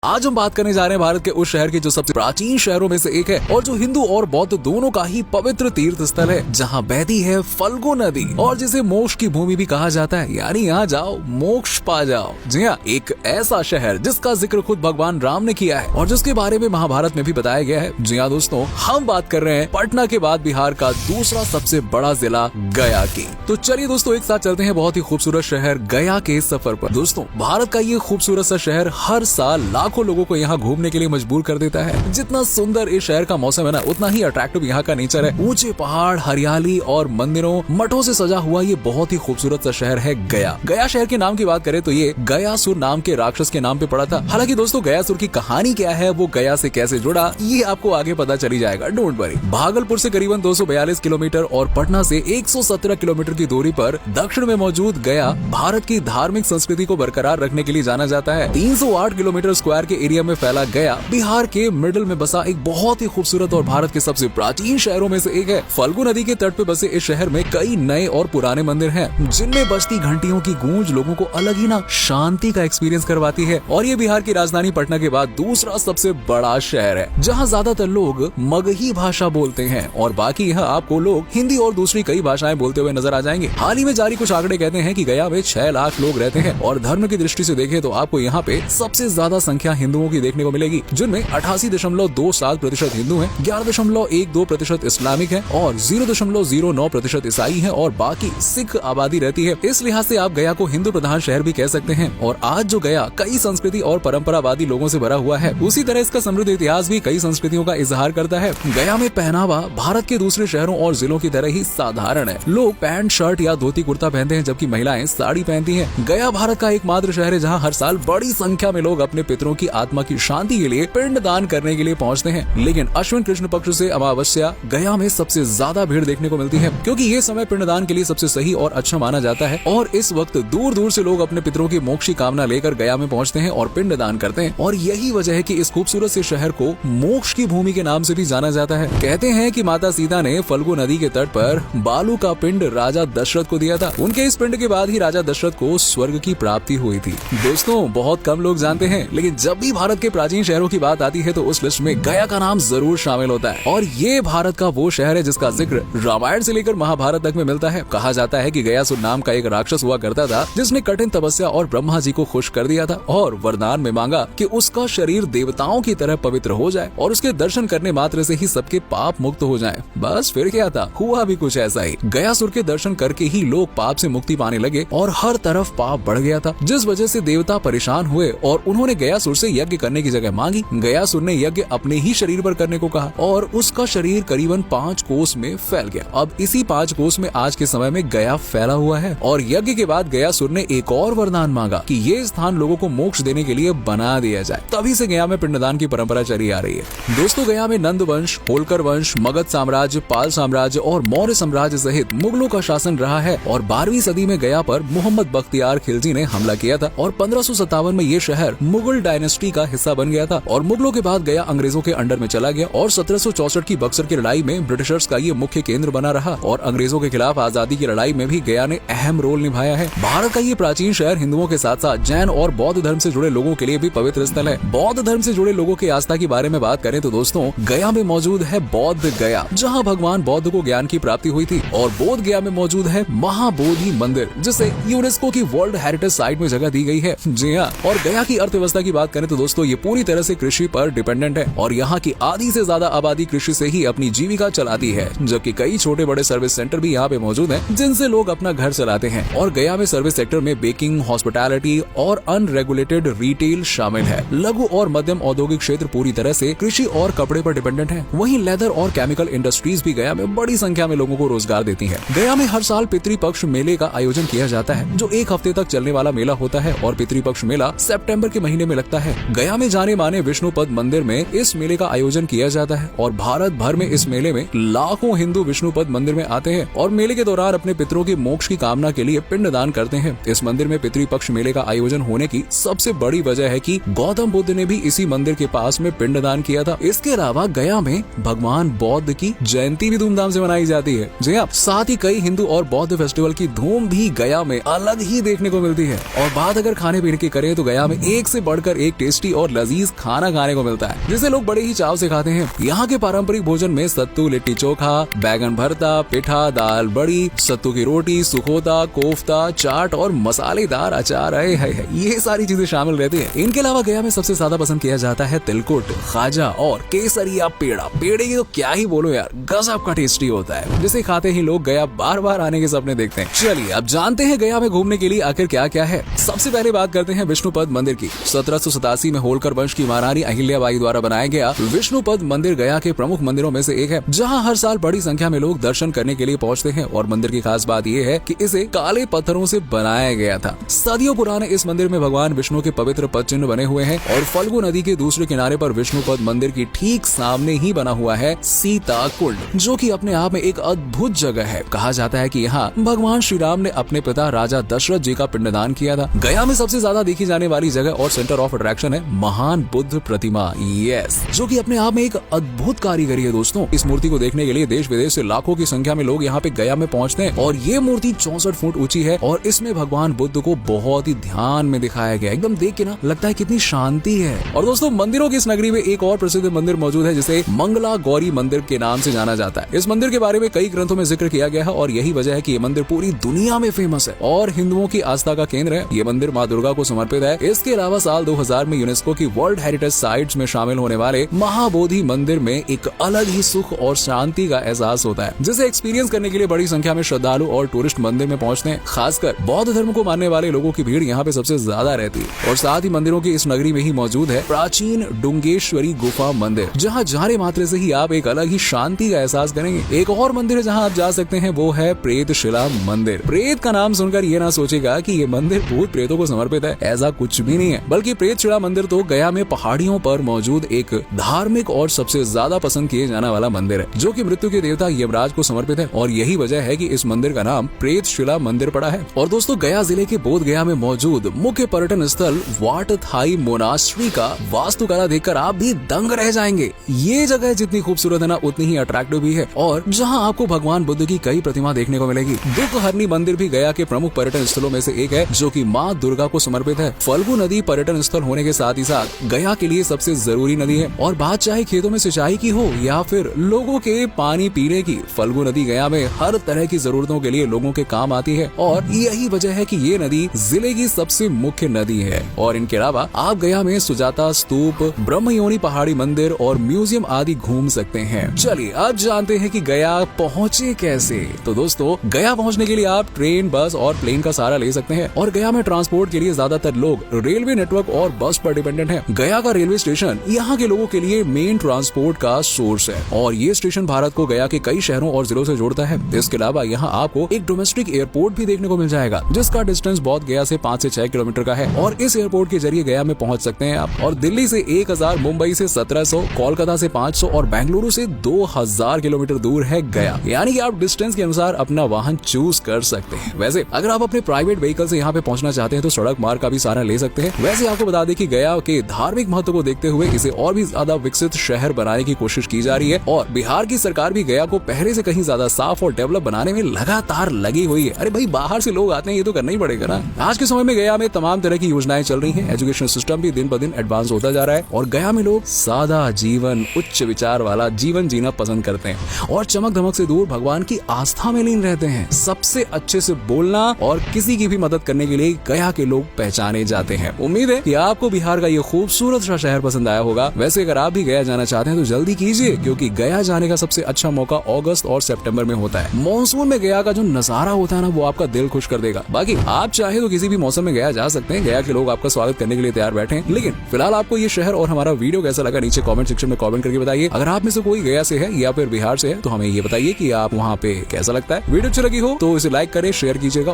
आज हम बात करने जा रहे हैं भारत के उस शहर की जो सबसे प्राचीन शहरों में से एक है और जो हिंदू और बौद्ध दोनों का ही पवित्र तीर्थ स्थल है, जहां बहती है फल्गु नदी और जिसे मोक्ष की भूमि भी कहा जाता है, यानी यहाँ जाओ मोक्ष पा जाओ। जी हाँ, एक ऐसा शहर जिसका जिक्र खुद भगवान राम ने किया है और जिसके बारे में महाभारत में भी बताया गया है। जी हाँ दोस्तों, हम बात कर रहे हैं पटना के बाद बिहार का दूसरा सबसे बड़ा जिला गया की। तो चलिए दोस्तों, एक साथ चलते हैं बहुत ही खूबसूरत शहर गया के सफर पर। दोस्तों, भारत का ये खूबसूरत सा शहर हर साल लाखों लोगों को यहाँ घूमने के लिए मजबूर कर देता है। जितना सुंदर इस शहर का मौसम है ना, उतना ही अट्रैक्टिव यहाँ का नेचर है। ऊंचे पहाड़, हरियाली और मंदिरों मठों से सजा हुआ ये बहुत ही खूबसूरत सा शहर है गया। गया शहर के नाम की बात करें तो ये गयासुर नाम के राक्षस के नाम पे पड़ा था। हालांकि दोस्तों, गयासुर की कहानी क्या है, वो गया से कैसे जुड़ा, ये आपको आगे पता चली जाएगा, डोंट वरी। भागलपुर से करीबन 242 किलोमीटर और पटना से 117 किलोमीटर की दूरी पर दक्षिण में मौजूद गया भारत की धार्मिक संस्कृति को बरकरार रखने के लिए जाना जाता है। 308 किलोमीटर स्क्वायर के एरिया में फैला गया बिहार के मिडिल में बसा एक बहुत ही खूबसूरत और भारत के सबसे प्राचीन शहरों में से एक है। फल्गु नदी के तट पे बसे इस शहर में कई नए और पुराने मंदिर हैं, जिनमें बजती घंटियों की गूंज लोगों को अलग ही ना शांति का एक्सपीरियंस करवाती है। और ये बिहार की राजधानी पटना के बाद दूसरा सबसे बड़ा शहर है, जहाँ ज्यादातर लोग मगही भाषा बोलते हैं और बाकी यहाँ आपको लोग हिंदी और दूसरी कई भाषाएं बोलते हुए नजर आ जाएंगे। हाल ही में जारी कुछ आंकड़े कहते हैं कि गया में 6 लाख लोग रहते हैं और धर्म की दृष्टि से देखें तो आपको यहाँ पे सबसे ज्यादा संख्या हिंदुओं की देखने को मिलेगी, जिनमें 88.27% हिंदू हैं, 11.12% इस्लामिक हैं और 0.09% ईसाई हैं और बाकी सिख आबादी रहती है। इस लिहाज से आप गया को हिंदू प्रधान शहर भी कह सकते हैं। और आज जो गया कई संस्कृति और परंपरावादी लोगों से भरा हुआ है, उसी तरह इसका समृद्ध इतिहास भी कई संस्कृतियों का इजहार करता है। गया में पहनावा भारत के दूसरे शहरों और जिलों की तरह ही साधारण है। लोग पैंट शर्ट या धोती कुर्ता पहनते हैं, जबकि महिलाएं साड़ी पहनती हैं। गया भारत का एकमात्र शहर है जहां हर साल बड़ी संख्या में लोग अपने पितरों की आत्मा की शांति के लिए पिंड दान करने के लिए पहुंचते हैं। लेकिन अश्विन कृष्ण पक्ष से अमावस्या गया में सबसे ज्यादा भीड़ देखने को मिलती है, क्योंकि ये समय पिंडदान के लिए सबसे सही और अच्छा माना जाता है। और इस वक्त दूर दूर से लोग अपने पितरों की मोक्ष की कामना लेकर गया में पहुंचते हैं और पिंड दान करते हैं। और यही वजह है कि इस खूबसूरत से शहर को मोक्ष की भूमि के नाम से भी जाना जाता है। कहते हैं कि माता सीता ने फल्गु नदी के तट पर बालू का पिंड राजा दशरथ को दिया था। उनके इस पिंड के बाद ही राजा दशरथ को स्वर्ग की प्राप्ति हुई थी। दोस्तों, बहुत कम लोग जानते हैं, लेकिन जब भी भारत के प्राचीन शहरों की बात आती है तो उस लिस्ट में गया का नाम जरूर शामिल होता है। और ये भारत का वो शहर है जिसका जिक्र रामायण से लेकर महाभारत तक में मिलता है। कहा जाता है कि गयासुर नाम का एक राक्षस हुआ करता था, जिसने कठिन तपस्या और ब्रह्मा जी को खुश कर दिया था और वरदान में मांगा कि उसका शरीर देवताओं की तरह पवित्र हो जाए और उसके दर्शन करने मात्र से ही सबके पाप मुक्त हो जाएं। बस फिर क्या था, हुआ भी कुछ ऐसा ही। गयासुर के दर्शन करके ही लोग पाप से मुक्ति पाने लगे और हर तरफ पाप बढ़ गया था, जिस वजह से देवता परेशान हुए और उन्होंने गयासुर से यज्ञ करने की जगह मांगी। गयासुर ने यज्ञ अपने ही शरीर पर करने को कहा और उसका शरीर करीबन 5 कोस में फैल गया। अब इसी 5 कोस में आज के समय में गया फैला हुआ है। और यज्ञ के बाद गयासुर ने एक और वरदान मांगा कि ये स्थान लोगों को मोक्ष देने के लिए बना दिया जाए। तभी से गया में पिंडदान की परंपरा चली आ रही है। दोस्तों, गया में नंद वंश, होलकर वंश, मगध साम्राज्य, पाल साम्राज्य और मौर्य साम्राज्य सहित मुगलों का शासन रहा है। और 12वीं सदी में गया पर मोहम्मद बख्तियार खिलजी ने हमला किया था और 1557 में ये शहर मुगल डायनेस्टी का हिस्सा बन गया था। और मुगलों के बाद गया अंग्रेजों के अंडर में चला गया और 1764 की बक्सर की लड़ाई में ब्रिटिशर्स का ये मुख्य केंद्र बना रहा। और अंग्रेजों के खिलाफ आजादी की लड़ाई में भी गया ने अहम रोल निभाया है। भारत का ये प्राचीन शहर हिंदुओं के साथ साथ जैन और बौद्ध धर्म से जुड़े लोगों के लिए भी पवित्र स्थल है। बौद्ध धर्म से जुड़े लोगों की आस्था के बारे में बात करें तो दोस्तों, गया में मौजूद है बौद्ध गया, जहाँ भगवान बौद्ध को ज्ञान की प्राप्ति हुई थी। और बोध गया में मौजूद है महाबोधि मंदिर, जिसे यूनेस्को की वर्ल्ड हेरिटेज साइट में जगह दी गई है। जी हाँ, और गया की अर्थव्यवस्था की बात करें तो दोस्तों, ये पूरी तरह से कृषि पर डिपेंडेंट है और यहाँ की आधी से ज्यादा आबादी कृषि से ही अपनी जीविका चलाती है, जबकि कई छोटे बड़े सर्विस सेंटर भी यहाँ पे मौजूद हैं, जिनसे लोग अपना घर चलाते हैं। और गया में सर्विस सेक्टर में बेकिंग, हॉस्पिटैलिटी और अनरेगुलेटेड रिटेल शामिल है। लघु और मध्यम औद्योगिक क्षेत्र पूरी तरह से कृषि और कपड़े पर डिपेंडेंट है। वहीं लेदर और केमिकल इंडस्ट्रीज भी गया में बड़ी संख्या में लोगों को रोजगार देती है। गया में हर साल पितृपक्ष मेले का आयोजन किया जाता है, जो 1 हफ्ते तक चलने वाला मेला होता है और पितृपक्ष मेला सितंबर के महीने में लगता है। गया में जाने माने विष्णुपद मंदिर में इस मेले का आयोजन किया जाता है और भारत भर में इस मेले में लाखों हिंदू विष्णुपद मंदिर में आते हैं और मेले के दौरान अपने पितरों की मोक्ष की कामना के लिए पिंड दान करते हैं। इस मंदिर में पितृपक्ष मेले का आयोजन होने की सबसे बड़ी वजह है कि गौतम बुद्ध ने भी इसी मंदिर के पास में पिंड दान किया था। इसके अलावा गया में भगवान बौद्ध की जयंती भी धूमधाम से मनाई जाती है। जी हाँ, साथ ही कई हिंदू और बौद्ध फेस्टिवल की धूम भी गया में अलग ही देखने को मिलती है। और बात अगर खाने पीने की करें तो गया में एक से बढ़कर एक टेस्टी और लजीज खाना खाने को मिलता है जिसे लोग बड़े ही चाव से खाते हैं। यहाँ के पारंपरिक भोजन में सत्तू, लिट्टी चोखा, बैगन भरता, पिठा, दाल बड़ी, सत्तू की रोटी, सुखोता, कोफ्ता, चाट और मसालेदार अचार है ये सारी चीजें शामिल रहती है। इनके अलावा गया में सबसे ज्यादा पसंद किया जाता है तिलकुट, खाजा और केसरिया पेड़ा। पेड़े की तो क्या ही बोलो यार, गजब का टेस्टी होता है जिसे खाते ही लोग गया बार बार आने के सपने देखते हैं। चलिए अब जानते हैं गया में घूमने के लिए आखिर क्या क्या है। सबसे पहले बात करते हैं विष्णुपद मंदिर की। 1787 में होलकर वंश की महारानी अहिल्याबाई द्वारा बनाया गया विष्णुपद मंदिर गया के प्रमुख मंदिरों में से एक है, जहाँ हर साल बड़ी संख्या में लोग दर्शन करने के लिए पहुँचते हैं। और मंदिर की खास बात यह है कि इसे काले पत्थरों से बनाया गया था। सदियों पुराने इस मंदिर में भगवान विष्णु के पवित्र पद चिन्ह बने हुए हैं और फल्गु नदी के दूसरे किनारे पर विष्णुपद मंदिर की ठीक सामने ही बना हुआ है सीता कुंड, जो कि अपने आप में एक अद्भुत जगह है। कहा जाता है कि यहाँ भगवान श्री राम ने अपने पिता राजा दशरथ जी का पिंडदान किया था। गया में सबसे ज्यादा देखी जाने वाली जगह और सेंटर ऑफ अट्रैक्शन है महान बुद्ध प्रतिमा, यस, जो कि अपने आप में एक अद्भुत कारीगरी है। दोस्तों, इस मूर्ति को देखने के लिए देश विदेश से लाखों की संख्या में लोग यहाँ पे गया में पहुँचते हैं और ये मूर्ति 64 फुट ऊंची है और इसमें भगवान बुद्ध को बहुत ही ध्यान में दिखाया गया। एकदम देख के ना लगता है कितनी शांति है। और दोस्तों, मंदिरों की इस नगरी में एक और प्रसिद्ध मंदिर मौजूद है जिसे मंगला गौरी मंदिर के नाम से जाना जाता है। इस मंदिर के बारे में कई ग्रंथों में जिक्र किया गया है और यही वजह है कि ये मंदिर पूरी दुनिया में फेमस है और हिंदुओं की आस्था का केंद्र है। ये मंदिर माँ दुर्गा को समर्पित है। इसके अलावा साल 2000 में यूनेस्को की वर्ल्ड हेरिटेज साइट्स में शामिल होने वाले महाबोधि मंदिर में एक अलग ही सुख और शांति का एहसास होता है, जिसे एक्सपीरियंस करने के लिए बड़ी संख्या में श्रद्धालु और टूरिस्ट मंदिर में पहुंचते हैं। खासकर बौद्ध धर्म को मानने वाले लोगों की भीड़ यहाँ पे सबसे ज्यादा रहती है। और साथ ही मंदिरों की इस नगरी में ही मौजूद है प्राचीन डुंगेश्वरी गुफा मंदिर, जहाँ जाने मात्र से ही आप एक अलग ही शांति का एहसास करेंगे। एक और मंदिर है जहाँ आप जा सकते हैं, वो है प्रेतशिला मंदिर। प्रेत का नाम सुनकर ये ना सोचेगा कि ये मंदिर भूत प्रेतों को समर्पित है, ऐसा कुछ भी नहीं है। बल्कि प्रेतशिला मंदिर तो गया में पहाड़ियों पर मौजूद एक धार्मिक और सबसे ज्यादा पसंद किए जाने वाला मंदिर है, जो कि मृत्यु के देवता यमराज को समर्पित है। और यही वजह है कि इस मंदिर का नाम प्रेतशिला मंदिर पड़ा है। और दोस्तों, गया जिले के बोध गया में मौजूद मुख्य पर्यटन स्थल वाट थाई मोनास्ट्री का वास्तुकला देखकर आप भी दंग रह जाएंगे। ये जगह जितनी खूबसूरत है ना, उतनी ही अट्रैक्टिव भी है और जहां आपको भगवान बुद्ध की कई प्रतिमा देखने को मिलेगी। दुख हरनी मंदिर भी गया के प्रमुख पर्यटन स्थलों में से एक है, जो कि माँ दुर्गा को समर्पित है। फल्गु नदी पर्यटन स्थल होने के साथ ही साथ गया के लिए सबसे जरूरी नदी है। और बात चाहे खेतों में सिंचाई की हो या फिर लोगों के पानी पीने की, फल्गु नदी गया में हर तरह की जरूरतों के लिए लोगों के काम आती है। और यही वजह है कि ये नदी जिले की सबसे मुख्य नदी है। और इनके अलावा आप गया में सुजाता स्तूप, ब्रह्मयोनी पहाड़ी मंदिर और म्यूजियम आदि घूम सकते हैं। चलिए अब जानते हैं कि गया पहुँचे कैसे। तो दोस्तों, गया पहुँचने के लिए आप ट्रेन, बस और प्लेन का सहारा ले सकते हैं। और गया में ट्रांसपोर्ट के लिए ज्यादातर लोग रेलवे नेटवर्क और बस पर डिपेंडेंट है। गया का रेलवे स्टेशन यहाँ के लोगों के लिए मेन ट्रांसपोर्ट का सोर्स है और ये स्टेशन भारत को गया के कई शहरों और जिलों से जोड़ता है। इसके अलावा यहाँ आपको एक डोमेस्टिक एयरपोर्ट भी देखने को मिल जाएगा, जिसका डिस्टेंस बोध गया से 5 से 6 किलोमीटर का है। और इस एयरपोर्ट के जरिए गया में पहुंच सकते हैं आप। और दिल्ली से 1000, मुंबई से 1700, कोलकाता से 500 और बेंगलुरु से 2000 किलोमीटर दूर है गया। यानी कि आप डिस्टेंस के अनुसार अपना वाहन चूज कर सकते हैं। वैसे अगर आप अपने प्राइवेट व्हीकल से यहाँ पे पहुंचना चाहते हैं तो सड़क मार्ग का भी सहारा ले सकते हैं। वैसे आपको बता दें कि गया के धार्मिक महत्व को देखते हुए इसे और भी ज्यादा विकसित शहर बनाने की कोशिश की जा रही है और बिहार की सरकार भी गया को पहले से कहीं ज्यादा साफ और डेवलप बनाने में लगातार लगी हुई है। अरे भाई, बाहर से लोग आते हैं, ये तो करना ही पड़ेगा ना। आज के समय में गया में तमाम तरह की योजनाएं चल रही हैं। एजुकेशन सिस्टम भी दिन ब दिन एडवांस होता जा रहा है और गया में लोग सादा जीवन, उच्च विचार वाला जीवन जीना पसंद करते हैं और चमक धमक से दूर भगवान की आस्था में लीन रहते हैं। सबसे अच्छे से बोलना और किसी की भी मदद करने के लिए गया के लोग पहचाने जाते हैं। उम्मीद है कि आपको बिहार का ये खूबसूरत सा शहर पसंद आया होगा। वैसे अगर आप भी गया जाना चाहते हैं तो जल्दी कीजिए, क्योंकि गया जाने का सबसे अच्छा मौका अगस्त और सितंबर में होता है। मॉनसून में गया का जो नजारा होता है ना, वो आपका दिल खुश कर देगा। बाकी आप चाहे तो किसी भी मौसम में गया जा सकते हैं। गया के लोग आपका स्वागत करने के लिए तैयार बैठे हैं। लेकिन फिलहाल आपको ये शहर और हमारा वीडियो कैसा लगा, नीचे कमेंट सेक्शन में कमेंट करके बताइए। अगर आप में से कोई गया से है या फिर बिहार से है तो हमें ये बताइए कि आप वहाँ पे कैसा लगता है। वीडियो अच्छी लगी हो तो इसे लाइक करें, शेयर कीजिएगा